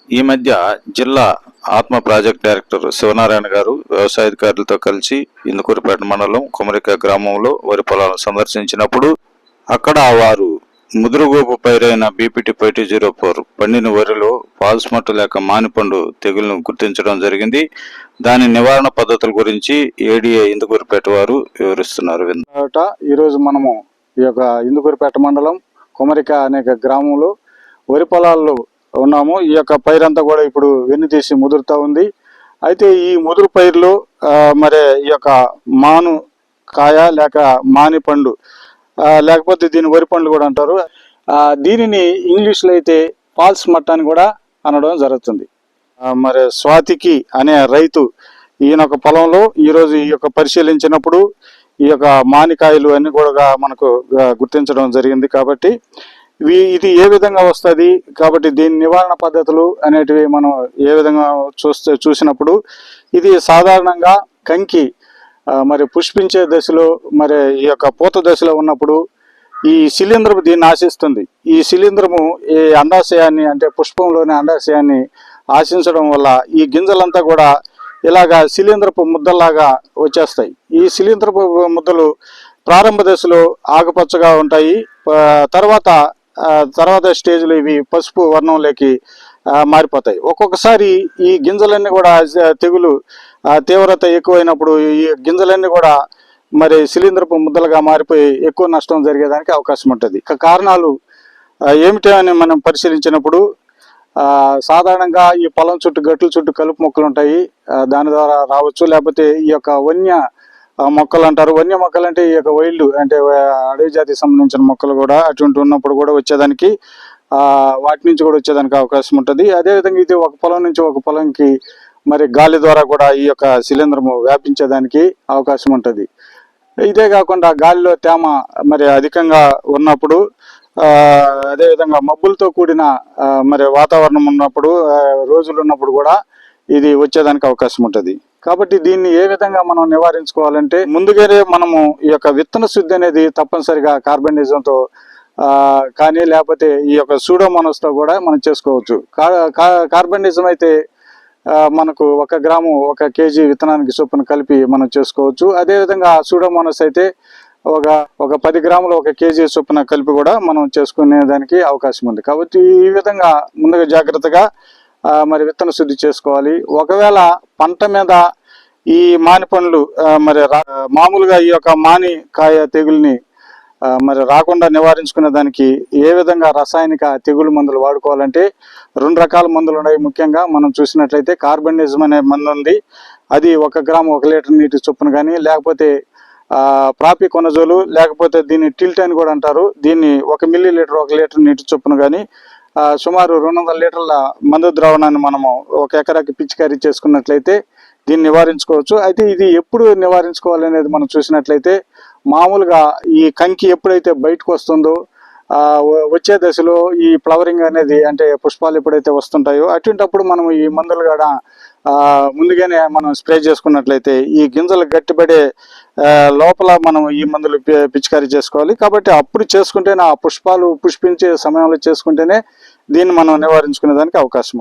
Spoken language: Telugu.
ఈ మధ్య జిల్లా ఆత్మ ప్రాజెక్ట్ డైరెక్టర్ శివనారాయణ గారు వ్యవసాయాధికారులతో కలిసి ఇందుకూరుపేట మండలం కొమరిక గ్రామంలో వరి పొలాలను సందర్శించినప్పుడు అక్కడ వారు ముదురుగోపు పైరైన బీపీటీ 5004 పండిన వరిలో పాల్స్మట్టు లేక మానిపండు తెగులను గుర్తించడం జరిగింది. దాని నివారణ పద్ధతుల గురించి ఏడీఏ ఇందుకూరుపేట వారు వివరిస్తున్నారు. ఈరోజు మనము ఈ యొక్క ఇందుకూరుపేట మండలం కొమరిక అనేక గ్రామంలో వరి పొలాల్లో ఉన్నాము. ఈ యొక్క పైరంతా కూడా ఇప్పుడు వెన్నుతీసి ముదురుతూ ఉంది. అయితే ఈ ముదురు పైరులో మరి ఈ యొక్క మాను కాయ లేక మాని పండు లేకపోతే దీని వరి పండ్లు కూడా అంటారు. దీనిని ఇంగ్లీష్లో అయితే ఫాల్స్ మట్ అని కూడా అనడం జరుగుతుంది. మరి స్వాతికి అనే రైతు ఈయన ఒక పొలంలో ఈరోజు ఈ యొక్క పరిశీలించినప్పుడు ఈ యొక్క మానికాయలు అన్ని కూడా మనకు గుర్తించడం జరిగింది. కాబట్టి ఇది ఏ విధంగా వస్తుంది, కాబట్టి దీని నివారణ పద్ధతులు అనేటివి మనం ఏ విధంగా చూసినప్పుడు ఇది సాధారణంగా కంకి మరి పుష్పించే దశలో మరి ఈ యొక్క పూత దశలో ఉన్నప్పుడు ఈ శిలీంధ్రము దీన్ని ఆశిస్తుంది. ఈ శిలీంధ్రము ఈ అండాశయాన్ని అంటే పుష్పంలోని అండాశయాన్ని ఆశించడం వల్ల ఈ గింజలంతా కూడా ఇలాగా శిలీంధ్రపు ముద్దల్లాగా వచ్చేస్తాయి. ఈ శిలీంధ్రపు ముద్దలు ప్రారంభ దశలో ఆకుపచ్చగా ఉంటాయి. తర్వాత స్టేజ్లో ఇవి పసుపు వర్ణంలోకి మారిపోతాయి. ఒక్కొక్కసారి ఈ గింజలన్నీ కూడా తెగులు తీవ్రత ఎక్కువైనప్పుడు ఈ గింజలన్నీ కూడా మరి శిలీంధ్రపు ముద్దలుగా మారిపోయి ఎక్కువ నష్టం జరిగేదానికి అవకాశం ఉంటుంది. కారణాలు ఏమిటి అని మనం పరిశీలించినప్పుడు సాధారణంగా ఈ పొలం చుట్టూ గట్ల చుట్టూ కలుపు మొక్కలు ఉంటాయి, దాని ద్వారా రావచ్చు. లేకపోతే ఈ యొక్క వన్య మొక్కలు అంటారు. వన్య మొక్కలు అంటే ఈ యొక్క వైల్డ్ అంటే అడవి జాతికి సంబంధించిన మొక్కలు కూడా అటువంటి ఉన్నప్పుడు కూడా వచ్చేదానికి వాటి నుంచి కూడా వచ్చేదానికి అవకాశం ఉంటుంది. అదేవిధంగా ఇది ఒక పొలం నుంచి ఒక పొలంకి మరి గాలి ద్వారా కూడా ఈ యొక్క శిలీంధ్రము వ్యాపించేదానికి అవకాశం ఉంటుంది. ఇదే కాకుండా గాలిలో తేమ మరి అధికంగా ఉన్నప్పుడు అదేవిధంగా మబ్బులతో కూడిన మరి వాతావరణం ఉన్నప్పుడు రోజులు ఉన్నప్పుడు కూడా ఇది వచ్చేదానికి అవకాశం ఉంటుంది. కాబట్టి దీన్ని ఏ విధంగా మనం నివారించుకోవాలంటే ముందుగానే మనము ఈ యొక్క విత్తన శుద్ధి అనేది తప్పనిసరిగా కార్బనిజంతో కానీ లేకపోతే ఈ యొక్క సూడోమోనాస్తో కూడా మనం చేసుకోవచ్చు. కార్బనిజం అయితే మనకు 1 గ్రాము 1 కేజీ విత్తనానికి చొప్పున కలిపి మనం చేసుకోవచ్చు. అదేవిధంగా సూడోమోనాస్ అయితే ఒక 10 గ్రాములు 1 కేజీ చొప్పున కలిపి కూడా మనం చేసుకునే దానికి అవకాశం ఉంది. కాబట్టి ఈ విధంగా ముందుగా జాగ్రత్తగా మరి విత్తన శుద్ధి చేసుకోవాలి. ఒకవేళ పంట మీద ఈ మాని పండ్లు మరి మామూలుగా ఈ యొక్క మాని కాయ తెగుల్ని మరి రాకుండా నివారించుకునే దానికి ఏ విధంగా రసాయనిక తెగులు మందులు వాడుకోవాలంటే 2 రకాల మందులు ఉన్నాయి. ముఖ్యంగా మనం చూసినట్లయితే కార్బనిజం అనే మందు ఉంది. అది 1 గ్రాము 1 లీటర్ నీటి చొప్పున కానీ లేకపోతే ప్రాపికొనజోలు లేకపోతే దీన్ని టిల్ట్ అని కూడా అంటారు. దీన్ని 1 మిల్లీలీటర్ 1 లీటర్ నీటి చొప్పున కానీ సుమారు 200 లీటర్ల మందు ద్రావణాన్ని మనము 1 ఎకరాకి పిచికారీ చేసుకున్నట్లయితే దీన్ని నివారించుకోవచ్చు. అయితే ఇది ఎప్పుడు నివారించుకోవాలనేది మనం చూసినట్లయితే మామూలుగా ఈ కంకి ఎప్పుడైతే బయటకు వస్తుందో వచ్చే దశలో ఈ ఫ్లవరింగ్ అనేది అంటే పుష్పాలు ఎప్పుడైతే వస్తుంటాయో అటువంటిప్పుడు మనం ఈ మందులు కూడా ముందుగానే మనం స్ప్రే చేసుకున్నట్లయితే ఈ గింజలు గట్టిపడే లోపల మనం ఈ మందులు పిచికారీ చేసుకోవాలి. కాబట్టి అప్పుడు చేసుకుంటేనే ఆ పుష్పాలు పుష్పించే సమయంలో చేసుకుంటేనే దీన్ని మనం నివారించుకునే దానికి అవకాశం.